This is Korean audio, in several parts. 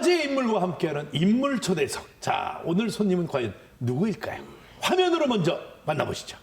화제의 인물과 함께하는 인물 초대석. 자, 오늘 손님은 과연 누구일까요? 화면으로 먼저 만나보시죠.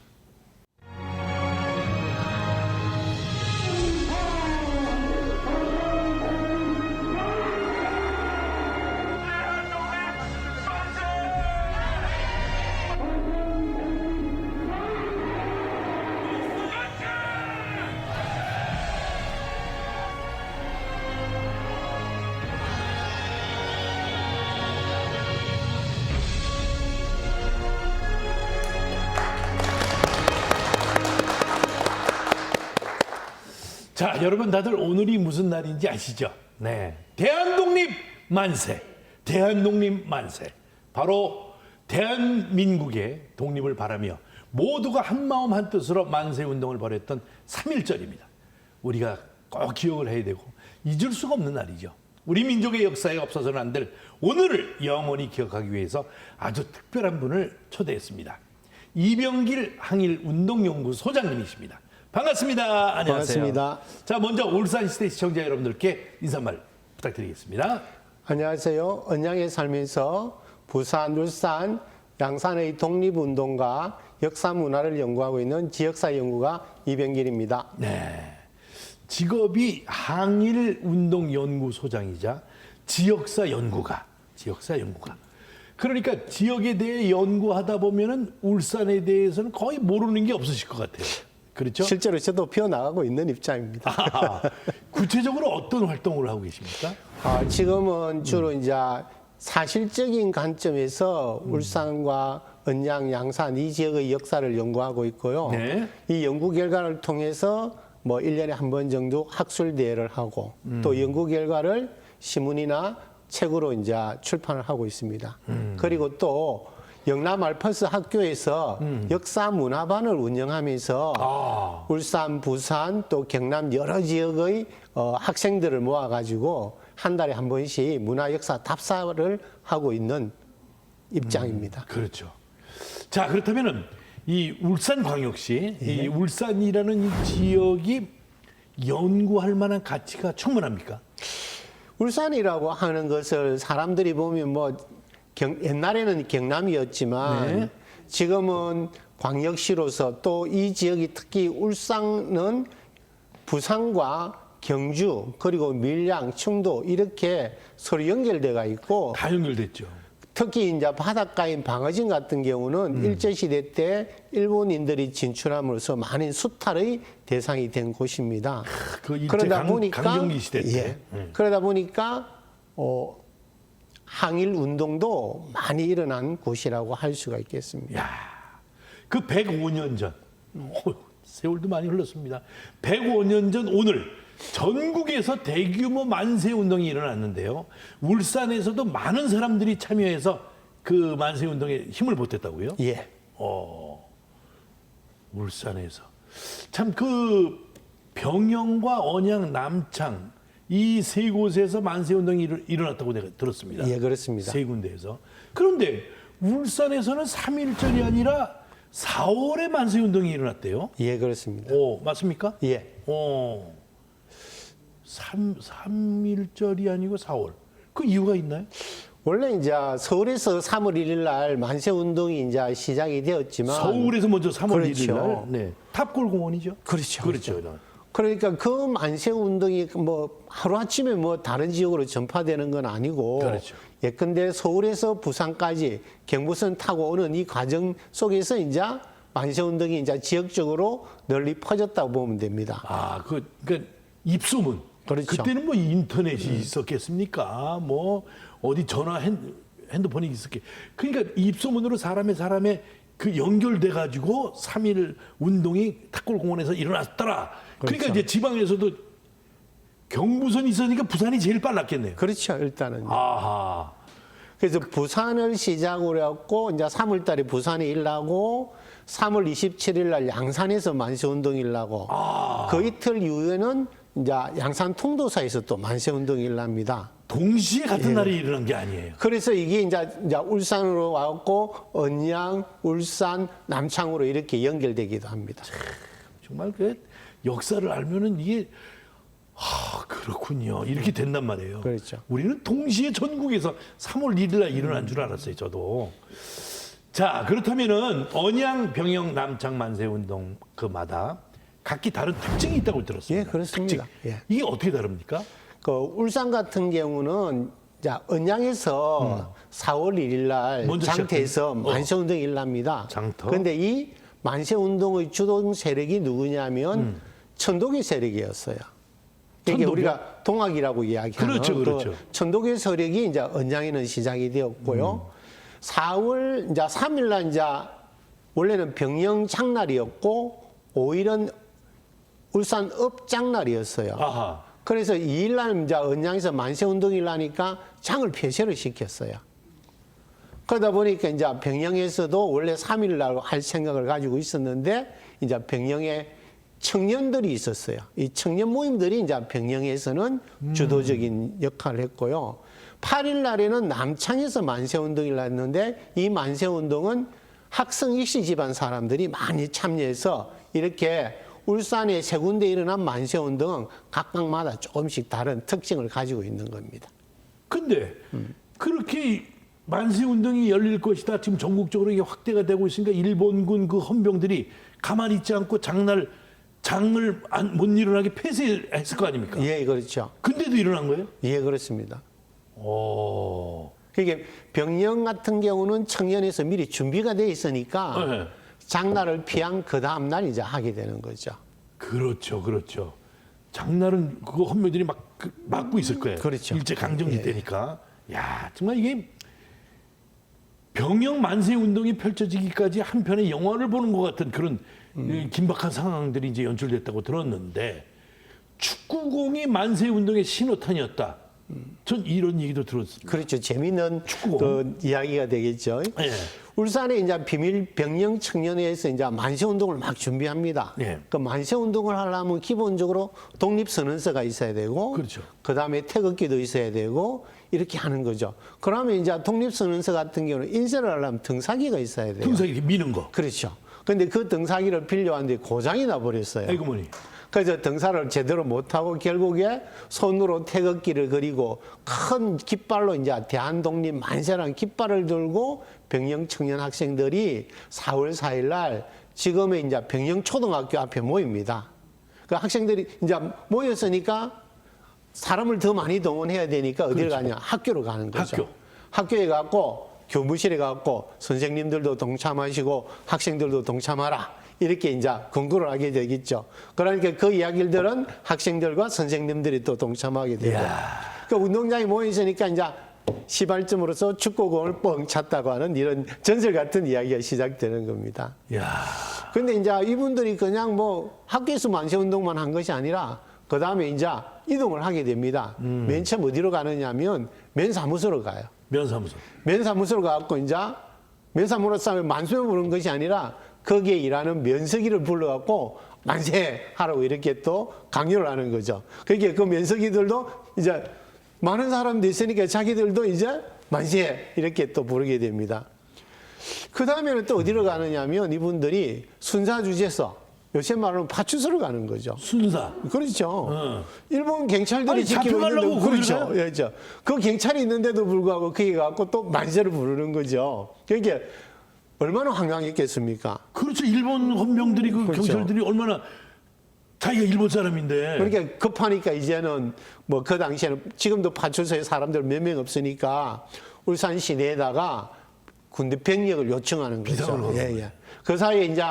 자, 여러분 다들 오늘이 무슨 날인지 아시죠? 네. 대한독립 만세. 대한독립 만세. 바로 대한민국의 독립을 바라며 모두가 한마음 한뜻으로 만세운동을 벌였던 3.1절입니다. 우리가 꼭 기억을 해야 되고 잊을 수가 없는 날이죠. 우리 민족의 역사에 없어서는 안 될 오늘을 영원히 기억하기 위해서 아주 특별한 분을 초대했습니다. 이병길 항일운동연구 소장님이십니다. 반갑습니다. 안녕하세요. 반갑습니다. 자, 먼저 울산시대 시청자 여러분들께 인사말 부탁드리겠습니다. 안녕하세요. 언양에 살면서 부산, 울산, 양산의 독립운동과 역사 문화를 연구하고 있는 지역사 연구가 이병길입니다. 네. 직업이 항일운동연구소장이자 지역사 연구가. 그러니까 지역에 대해 연구하다 보면은 울산에 대해서는 거의 모르는 게 없으실 것 같아요. 그렇죠? 실제로 저도 피어나가고 있는 입장입니다. 구체적으로 어떤 활동을 하고 계십니까? 지금은 주로 이제 사실적인 관점에서 울산과 언양, 양산 이 지역의 역사를 연구하고 있고요. 네. 이 연구 결과를 통해서 뭐 1년에 한 번 정도 학술 대회를 하고 또 연구 결과를 신문이나 책으로 이제 출판을 하고 있습니다. 그리고 또 영남 알퍼스 학교에서 역사 문화반을 운영하면서 울산, 부산 또 경남 여러 지역의 학생들을 모아가지고 한 달에 한 번씩 문화 역사 답사를 하고 있는 입장입니다. 그렇죠. 자, 그렇다면은 이 울산광역시, 이 울산이라는 이 지역이 연구할 만한 가치가 충분합니까? 울산이라고 하는 것을 사람들이 보면 뭐 옛날에는 경남이었지만 네. 지금은 광역시로서 또 이 지역이 특히 울산은 부산과 경주 그리고 밀양, 청도 이렇게 서로 연결돼가 있고 다 연결됐죠. 특히 이제 바닷가인 방어진 같은 경우는 일제시대 때 일본인들이 진출함으로써 많은 수탈의 대상이 된 곳입니다. 그 일제 강점기 시대 때. 그러다 보니까 항일 운동도 많이 일어난 곳이라고 할 수가 있겠습니다. 야, 그 105년 전, 세월도 많이 흘렀습니다. 105년 전 오늘 전국에서 대규모 만세 운동이 일어났는데요. 울산에서도 많은 사람들이 참여해서 그 만세 운동에 힘을 보탰다고요? 예. 울산에서 참 그 병영과 언양, 남창 이 세 곳에서 만세 운동이 일어났다고 내가 들었습니다. 예, 그렇습니다. 세 군데에서. 그런데 울산에서는 3.1절이 아니라 4월에 만세 운동이 일어났대요. 예, 그렇습니다. 맞습니까? 예. 3.1절이 아니고 4월. 그 이유가 있나요? 원래 이제 서울에서 3월 1일 날 만세 운동이 이제 시작이 되었지만 서울에서 먼저 3월 1일 그렇죠. 날 네. 탑골 공원이죠. 그렇죠. 그렇죠. 그러니까 그 만세 운동이 뭐 하루아침에 뭐 다른 지역으로 전파되는 건 아니고 그렇죠. 예컨대 서울에서 부산까지 경부선 타고 오는 이 과정 속에서 이제 만세 운동이 이제 지역적으로 널리 퍼졌다고 보면 됩니다. 그러니까 입소문. 그렇죠. 그때는 뭐 인터넷이 있었겠습니까? 뭐 어디 핸드폰이 있었겠. 그러니까 입소문으로 사람의 그 연결돼 가지고 3.1 운동이 탑골공원에서 일어났더라. 그러니까 그렇죠. 이제 지방에서도 경부선이 있으니까 부산이 제일 빨랐겠네요. 그렇죠. 일단은. 아하. 그래서 부산을 시작으로 했고 이제 3월 달에 부산이 일나고 3월 27일 날 양산에서 만세 운동이 일나고 그 이틀 이후에는 이제 양산 통도사에서 또 만세 운동이 일납니다. 동시에 같은 날이 일어난 게 아니에요. 그래서 이게 이제 울산으로 왔고 언양, 울산, 남창으로 이렇게 연결되기도 합니다. 정말 그 역사를 알면은 이게 아, 그렇군요. 이렇게 된단 말이에요. 그렇죠. 우리는 동시에 전국에서 3월 1일 날 일어난 줄 알았어요, 저도. 자, 그렇다면은 언양, 병영, 남창 만세 운동 그마다 각기 다른 특징이 있다고 들었습니다. 예, 그렇습니다. 특징. 예. 이게 어떻게 다릅니까? 그 울산 같은 경우는 자, 언양에서 4월 1일 날 먼저 장터에서 시작된- 만세운동이 일어납니다. 장터? 그런데 이 만세운동의 주동 세력이 누구냐면 천도교 세력이었어요. 이게 천도교? 우리가 동학이라고 이야기하는 그렇죠, 그렇죠. 그 천도교 세력이 이제 언양에는 시작이 되었고요. 4월 이제 3일 날 이제 원래는 병영 장날이었고 5일은 울산 읍 장날이었어요. 아하. 그래서 2일 날 이제 언양에서 만세운동이 일어나니까 장을 폐쇄를 시켰어요. 그러다 보니까 이제 병영에서도 원래 3일 날 할 생각을 가지고 있었는데 이제 병영에 청년들이 있었어요. 이 청년 모임들이 이제 병영에서는 주도적인 역할을 했고요. 8일 날에는 남창에서 만세운동이 일어났는데 이 만세운동은 학생 일시 집안 사람들이 많이 참여해서 이렇게 울산에 세 군데 일어난 만세운동은 각각마다 조금씩 다른 특징을 가지고 있는 겁니다. 근데 그렇게 만세 운동이 열릴 것이다. 지금 전국적으로 이게 확대가 되고 있으니까 일본군 그 헌병들이 가만히 있지 않고 장을 못 일어나게 폐쇄했을 거 아닙니까? 예, 그렇죠. 근데도 일어난 거예요? 예, 그렇습니다. 오. 그게 병영 같은 경우는 청년에서 미리 준비가 돼 있으니까 네. 장날을 피한 그 다음 날 이제 하게 되는 거죠. 그렇죠, 그렇죠. 장날은 그거 헌병들이 막고 있을 거예요. 그렇죠. 일제 강점기 예. 때니까. 야, 정말 이게 병영 만세 운동이 펼쳐지기까지 한편의 영화를 보는 것 같은 그런 이 긴박한 상황들이 이제 연출됐다고 들었는데 축구공이 만세 운동의 신호탄이었다. 전 이런 얘기도 들었습니다. 그렇죠. 재미있는 축구공. 그 이야기가 되겠죠. 예. 울산에 이제 비밀 병영 청년회에서 이제 만세 운동을 막 준비합니다. 예. 그 만세 운동을 하려면 기본적으로 독립 선언서가 있어야 되고, 그렇죠. 그다음에 태극기도 있어야 되고 이렇게 하는 거죠. 그러면 이제 독립 선언서 같은 경우는 인쇄를 하려면 등사기가 있어야 돼요. 등사 이렇게 미는 거. 그렇죠. 근데 그 등사기를 빌려왔는데 고장이 나 버렸어요. 아이고 뭐니. 그래서 등사를 제대로 못하고 결국에 손으로 태극기를 그리고 큰 깃발로 이제 대한독립 만세라는 깃발을 들고 병영 청년 학생들이 4월 4일 날 지금의 이제 병영 초등학교 앞에 모입니다. 그 학생들이 이제 모였으니까 사람을 더 많이 동원해야 되니까 어디를 그렇죠. 가냐? 학교로 가는 거죠. 학교. 학교에 가고 교무실에 가고 선생님들도 동참하시고 학생들도 동참하라. 이렇게 이제 권고를 하게 되겠죠. 그러니까 그 이야기를 들은 학생들과 선생님들이 또 동참하게 되고. 그 운동장에 모여있으니까 이제 시발점으로서 축구공을 뻥 찼다고 하는 이런 전설 같은 이야기가 시작되는 겁니다. 야. 근데 이제 이분들이 그냥 뭐 학교에서 만세 운동만 한 것이 아니라 그 다음에 이제 이동을 하게 됩니다. 맨 처음 어디로 가느냐면 면사무소로 가요. 면사무소. 면사무소로 가갖고 이제 면사무소로 만수를 부르는 것이 아니라 거기에 일하는 면석이를 불러갖고 만세하라고 이렇게 또 강요를 하는 거죠. 그러니까 그 면석이들도 이제 많은 사람들이 있으니까 자기들도 이제 만세 이렇게 또 부르게 됩니다. 그 다음에는 또 어디로 가느냐면 이분들이 순사주제소, 요새 말하면 파출소로 가는 거죠. 순사. 그렇죠. 일본 경찰들이 아니, 지키고 잡혀가려고 있는데 그렇죠. 그러잖아요. 예, 그렇죠. 그 경찰이 있는데도 불구하고 거기 가고 또 만세를 부르는 거죠. 그러니까 얼마나 황당했겠습니까? 그렇죠. 일본 헌병들이 그 그렇죠. 경찰들이 얼마나 자기가 일본 사람인데. 그러니까 급하니까 이제는 뭐 그 당시에는 지금도 파출소에 사람들 몇 명 없으니까 울산 시내에다가 군대 병력을 요청하는 비상을 거죠. 하는 예, 예. 그 사이에 이제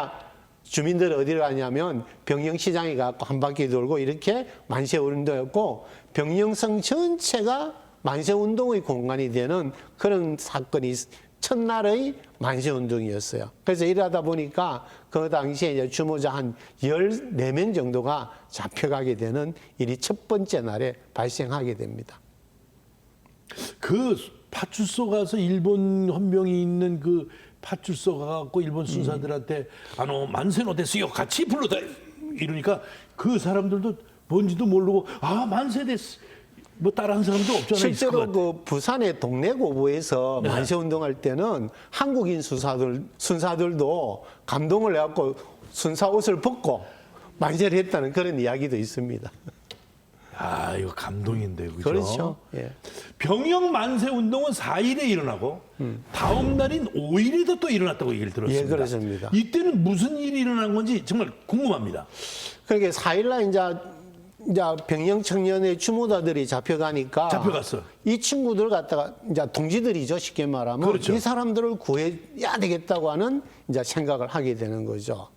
주민들이 어디로 가냐면 병영시장에 가고 한 바퀴 돌고 이렇게 만세운동했고 병영성 전체가 만세운동의 공간이 되는 그런 사건이 첫날의 만세운동이었어요. 그래서 일하다 보니까 그 당시에 이제 주모자 한 14명 정도가 잡혀가게 되는 일이 첫 번째 날에 발생하게 됩니다. 그 파출소 가서 일본 헌병이 있는 그 파출소 가갖고 일본 순사들한테 만세노 됐어요 같이 불러다 이러니까 그 사람들도 뭔지도 모르고 만세 됐어 뭐 따라한 사람도 없잖아요. 실제로 그 부산의 동래고부에서 네. 만세운동할 때는 한국인 순사들도 감동을 해갖고 순사 옷을 벗고 만세를 했다는 그런 이야기도 있습니다. 야, 아, 이거 감동인데, 그죠? 그렇죠. 예. 병영 만세 운동은 4일에 일어나고 다음 날인 5일에도 또 일어났다고 얘기를 들었습니다. 예, 그렇습니다. 이때는 무슨 일이 일어난 건지 정말 궁금합니다. 그러니까 4일날 이제 병영 청년의 추모자들이 잡혀가니까 잡혀갔어요. 이 친구들 갖다가 이제 동지들이죠, 쉽게 말하면. 그렇죠. 이 사람들을 구해야 되겠다고 하는 이제 생각을 하게 되는 거죠.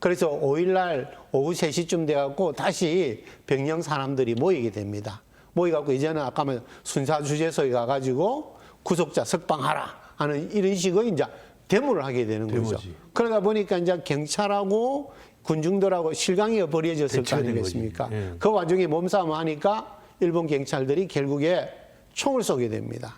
그래서 5일날 오후 3시쯤 돼갖고 다시 병영 사람들이 모이게 됩니다. 모여갖고 이제는 아까 말 순사주재소에 가가지고 구속자 석방하라 하는 이런 식의 이제 데모를 하게 되는 거죠. 데모지. 그러다 보니까 이제 경찰하고 군중들하고 실강이 벌어졌을 거 대치가 된 아니겠습니까? 거지. 예. 그 와중에 몸싸움 하니까 일본 경찰들이 결국에 총을 쏘게 됩니다.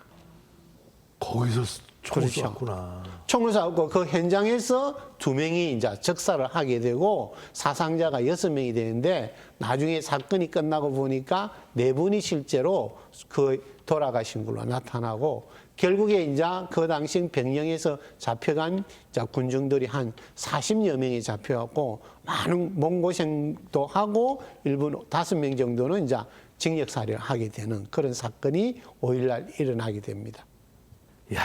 거기서 총을 그렇죠. 쐈구나. 총을 쏘고 그 현장에서 2명이 이제 적사를 하게 되고 사상자가 6명이 되는데 나중에 사건이 끝나고 보니까 4분이 실제로 그 돌아가신 걸로 나타나고 결국에 이제 그 당시 병영에서 잡혀간 이제 군중들이 한 40여 명이 잡혀갖고 많은 몸고생도 하고 일본 5명 정도는 이제 징역살이를 하게 되는 그런 사건이 5일날 일어나게 됩니다. 야,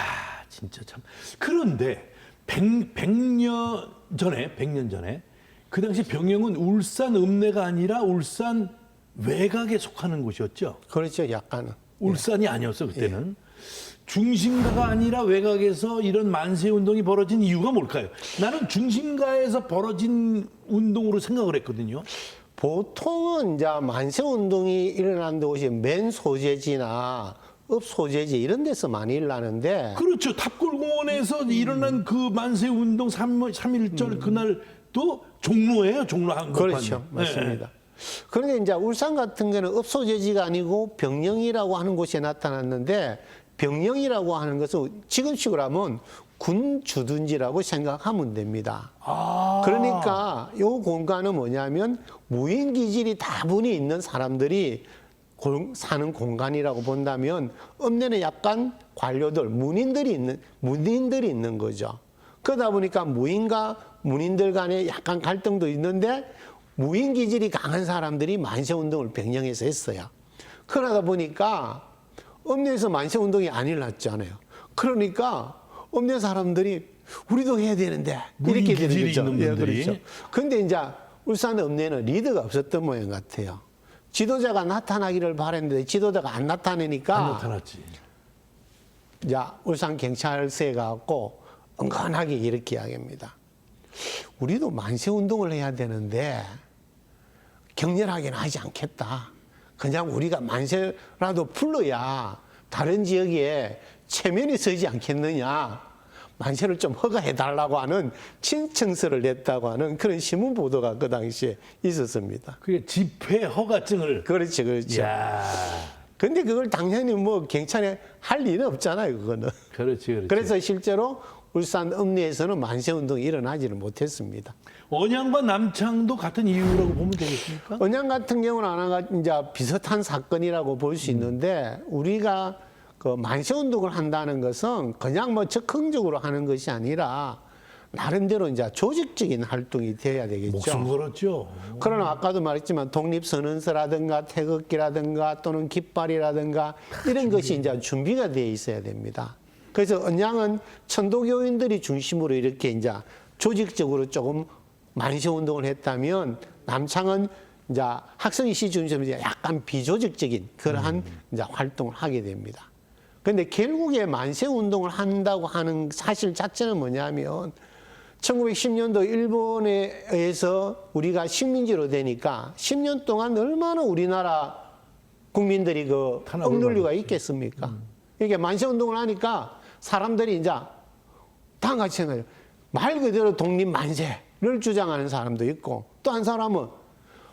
진짜 참. 그런데 100년 전에 그 당시 병영은 울산 읍내가 아니라 울산 외곽에 속하는 곳이었죠. 그렇죠, 약간은. 울산이 아니었어 그때는. 중심가가 아니라 외곽에서 이런 만세 운동이 벌어진 이유가 뭘까요? 나는 중심가에서 벌어진 운동으로 생각을 했거든요. 보통은 이제 만세 운동이 일어난 곳이 맨 소재지나 읍 소재지 이런 데서 많이 일어나는데 그렇죠. 탑골공원에서 일어난 그 만세 운동 3.1절 그날도 종로예요. 종로 한복판. 그렇죠, 맞습니다. 그런데 이제 울산 같은 경우는 읍 소재지가 아니고 병영이라고 하는 곳에 나타났는데 병영이라고 하는 것은 지금식으로 하면 군 주둔지라고 생각하면 됩니다. 아. 그러니까 이 공간은 뭐냐면 무인 기질이 다분히 있는 사람들이 사는 공간이라고 본다면 읍내는 약간 관료들, 문인들이 있는 거죠. 그러다 보니까 무인과 문인들 간에 약간 갈등도 있는데 무인 기질이 강한 사람들이 만세 운동을 병영에서 했어요. 그러다 보니까 읍내에서 만세 운동이 안 일어났잖아요. 그러니까 읍내 사람들이 우리도 해야 되는데 이렇게 되는 기질이 거죠. 있는 분들이. 그렇죠. 근데 이제 울산 읍내는 리더가 없었던 모양 같아요. 지도자가 나타나기를 바랬는데 지도자가 안 나타내니까 안 나타났지. 이제 울산 경찰서에 가고 은근하게 이렇게 이야기합니다. 우리도 만세 운동을 해야 되는데 격렬하게는 하지 않겠다. 그냥 우리가 만세라도 불러야 다른 지역에 체면이 서지 않겠느냐. 만세를 좀 허가해달라고 하는 신청서를 냈다고 하는 그런 신문 보도가 그 당시에 있었습니다. 그게 집회 허가증을. 그렇죠, 그렇죠. 야, 근데 그걸 당연히 뭐 경찰에 할 일은 없잖아요, 그거는. 그렇지. 그래서 실제로 울산 읍내에서는 만세 운동이 일어나지는 못했습니다. 언양과 남창도 같은 이유라고 보면 되겠습니까? 언양 같은 경우는 하나가 이제 비슷한 사건이라고 볼 수 있는데 우리가 그 만세 운동을 한다는 것은 그냥 뭐 적극적으로 하는 것이 아니라 나름대로 이제 조직적인 활동이 돼야 되겠죠. 목숨 걸었죠. 그러나 아까도 말했지만 독립선언서라든가 태극기라든가 또는 깃발이라든가 이런 것이 이제 준비가 되어 있어야 됩니다. 그래서 언양은 천도교인들이 중심으로 이렇게 이제 조직적으로 조금 만세 운동을 했다면 남창은 이제 학생이 시 중심으로 약간 비조직적인 그러한 이제 활동을 하게 됩니다. 그런데 결국에 만세 운동을 한다고 하는 사실 자체는 뭐냐면 1910년도 일본에 의해서 우리가 식민지로 되니까 10년 동안 얼마나 우리나라 국민들이 그 억눌려가 있겠습니까? 이게 만세 운동을 하니까 사람들이 이제 다 같이 생각해요. 말 그대로 독립 만세를 주장하는 사람도 있고 또 한 사람은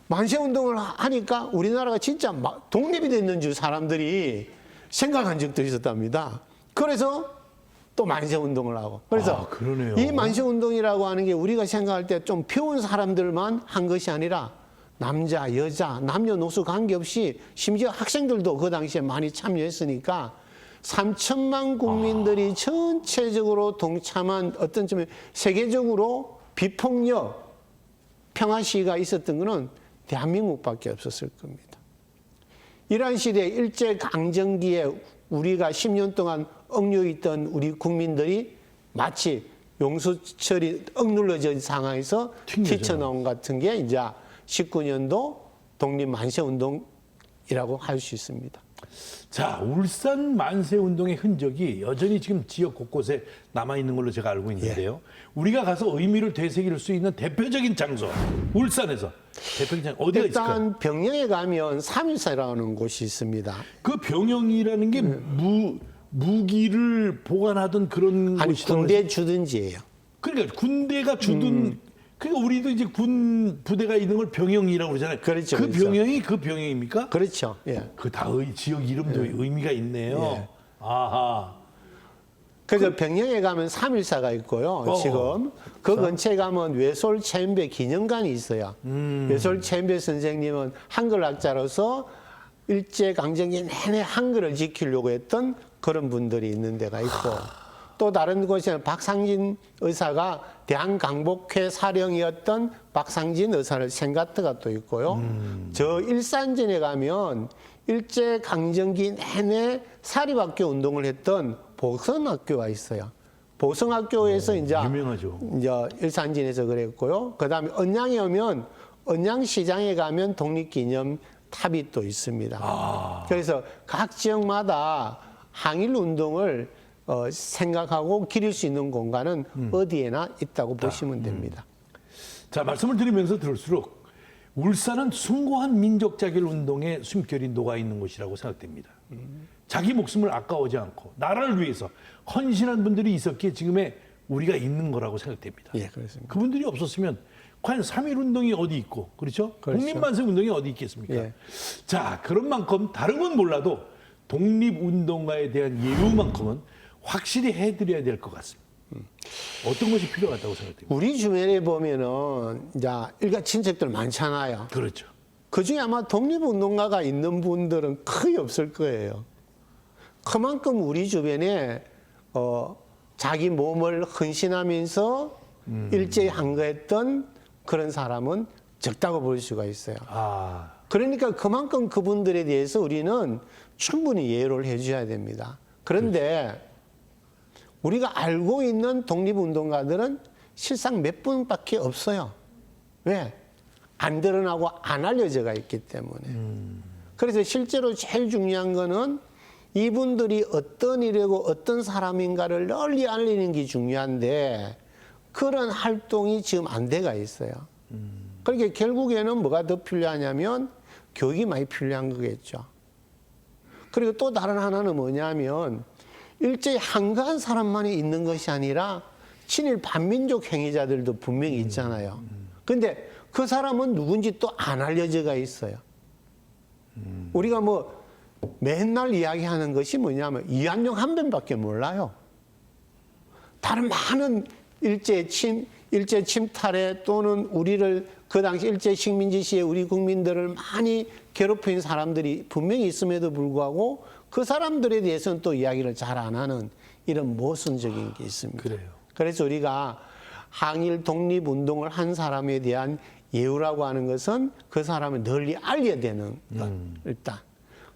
만세 운동을 하니까 우리나라가 진짜 독립이 됐는 줄 사람들이 생각한 적도 있었답니다. 그래서 또 만세 운동을 하고. 그래서 그러네요. 이 만세 운동이라고 하는 게 우리가 생각할 때 좀 배운 사람들만 한 것이 아니라 남자, 여자, 남녀노소 관계없이 심지어 학생들도 그 당시에 많이 참여했으니까 3천만 국민들이 전체적으로 동참한 어떤 점에 세계적으로 비폭력 평화 시위가 있었던 것은 대한민국밖에 없었을 겁니다. 이러한 시대에 일제 강점기에 우리가 10년 동안 억류해 있던 우리 국민들이 마치 용수철이 억눌러진 상황에서 튕겨져 튀쳐나온 같은 게 이제 19년도 독립만세운동이라고 할 수 있습니다. 자, 울산 만세운동의 흔적이 여전히 지금 지역 곳곳에 남아있는 걸로 제가 알고 있는데요. 우리가 가서 의미를 되새길 수 있는 대표적인 장소, 울산에서 대표적인 장소, 어디가 있을까요? 일단 병영에 가면 3.14라는 곳이 있습니다. 그 병영이라는 게 무기를 보관하던 그런 아니 곳이라고 군대 주둔지예요. 그러니까 군대가 주둔 그러니까 우리도 이제 군 부대가 있는 걸 병영이라고 그러잖아요. 그렇죠, 그 그렇죠. 병영이 그 병영입니까? 그렇죠. 예. 그 다 지역 이름도 의미가 있네요. 예. 아하. 그래서 병영에 가면 3.14가 있고요. 지금 그 근처에 가면 외솔 최인배 기념관이 있어요. 외솔 최인배 선생님은 한글학자로서 일제 강점기 내내 한글을 지키려고 했던 그런 분들이 있는 데가 있고 또 다른 곳에는 박상진 의사가 대한강복회 사령이었던 박상진 의사를 생가트가 또 있고요. 저 일산전에 가면 일제 강점기 내내 사립학교 운동을 했던 보성학교가 있어요. 보성학교에서 이제 유명하죠. 이제 일산진에서 그랬고요. 그다음에 언양에 오면 언양시장에 가면 독립기념 탑이 또 있습니다. 그래서 각 지역마다 항일 운동을 생각하고 기릴 수 있는 공간은 어디에나 있다고 보시면 됩니다. 자, 말씀을 드리면서 들을수록 울산은 숭고한 민족 자결 운동의 숨결이 녹아 있는 곳이라고 생각됩니다. 자기 목숨을 아까워하지 않고 나라를 위해서 헌신한 분들이 있었기에 지금의 우리가 있는 거라고 생각됩니다. 예, 그렇습니다. 그분들이 없었으면 과연 3.1 운동이 어디 있고, 그렇죠? 그렇죠. 독립만세 운동이 어디 있겠습니까? 예. 자, 그런 만큼 다른 건 몰라도 독립운동가에 대한 예우만큼은 확실히 해드려야 될 것 같습니다. 어떤 것이 필요하다고 생각됩니까? 우리 주변에 보면은 이제 일가 친척들 많잖아요. 그렇죠. 그 중에 아마 독립운동가가 있는 분들은 거의 없을 거예요. 그만큼 우리 주변에 자기 몸을 헌신하면서 일제히 항거했던 그런 사람은 적다고 볼 수가 있어요. 아, 그러니까 그만큼 그분들에 대해서 우리는 충분히 예우를 해줘야 됩니다. 그런데 우리가 알고 있는 독립운동가들은 실상 몇 분밖에 없어요. 왜? 안 드러나고 안 알려져가 있기 때문에. 그래서 실제로 제일 중요한 거는 이분들이 어떤 일이고 어떤 사람인가를 널리 알리는 게 중요한데 그런 활동이 지금 안 돼가 있어요. 그러니까 결국에는 뭐가 더 필요하냐면 교육이 많이 필요한 거겠죠. 그리고 또 다른 하나는 뭐냐면 일제히 한가한 사람만이 있는 것이 아니라 친일 반민족 행위자들도 분명히 있잖아요. 근데 그 사람은 누군지 또 안 알려져가 있어요. 우리가 뭐 맨날 이야기하는 것이 뭐냐면 이한용 한 변밖에 몰라요. 다른 많은 일제 침탈에 또는 우리를 그 당시 일제 식민지 시에 우리 국민들을 많이 괴롭힌 사람들이 분명히 있음에도 불구하고 그 사람들에 대해서는 또 이야기를 잘 안 하는 이런 모순적인 게 있습니다. 그래요. 그래서 우리가 항일 독립운동을 한 사람에 대한 예우라고 하는 것은 그 사람을 널리 알려야 되는 것, 일단.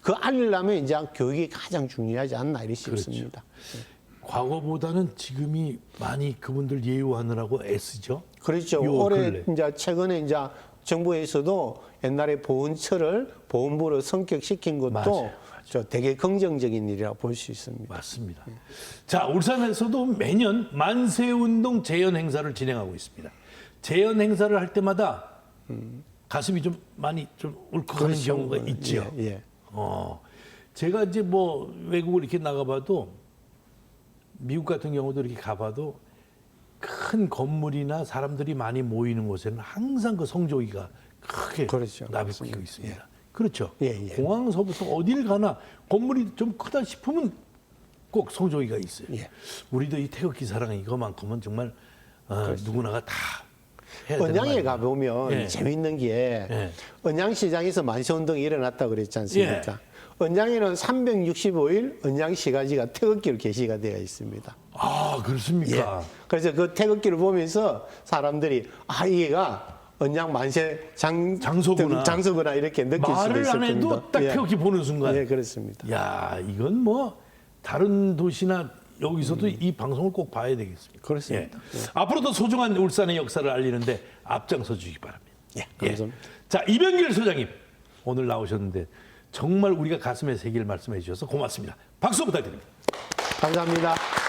그 알리려면 이제 교육이 가장 중요하지 않나 이렇게 싶습니다. 과거보다는 지금이 많이 그분들 예우하느라고 애쓰죠. 그렇죠. 요 올해 근래. 이제 최근에 이제 정부에서도 옛날에 보훈처를 보훈부로 성격시킨 것도 맞아요. 저 되게 긍정적인 일이라고 볼 수 있습니다. 맞습니다. 자, 울산에서도 매년 만세운동 재연 행사를 진행하고 있습니다. 재연 행사를 할 때마다 가슴이 좀 많이 좀 울컥하는 그렇죠. 경우가 있죠. 예, 예. 제가 이제 뭐 외국을 이렇게 나가봐도 미국 같은 경우도 이렇게 가봐도 큰 건물이나 사람들이 많이 모이는 곳에는 항상 그 성조기가 크게 그렇죠. 나비끼고 맞습니다. 있습니다. 그렇죠. 예, 예. 공항서부터 어딜 가나 건물이 좀 크다 싶으면 꼭 성조기가 있어요. 예. 우리도 이 태극기 사랑 이거만큼은 정말 누구나가 다 해야 되는 언양에 말이에요. 가보면 예. 재밌는 게 예. 언양시장에서 만세운동이 일어났다고 그랬지 않습니까? 예. 언양에는 365일 언양시가지가 태극기로 게시가 되어 있습니다. 아, 그렇습니까? 그래서 그 태극기를 보면서 사람들이 아, 얘가 언양 만세 장소구나. 장소구나 이렇게 느낄 수도 있을 말을 안 해도 겁니다. 딱 이렇게 보는 순간. 예, 그렇습니다. 야, 이건 뭐 다른 도시나 여기서도 이 방송을 꼭 봐야 되겠습니다. 그렇습니다. 예. 앞으로도 소중한 울산의 역사를 알리는데 앞장서 주시기 바랍니다. 예, 감사합니다. 자, 이병길 소장님 오늘 나오셨는데 정말 우리가 가슴에 새길 말씀해 주셔서 고맙습니다. 박수 부탁드립니다. 감사합니다.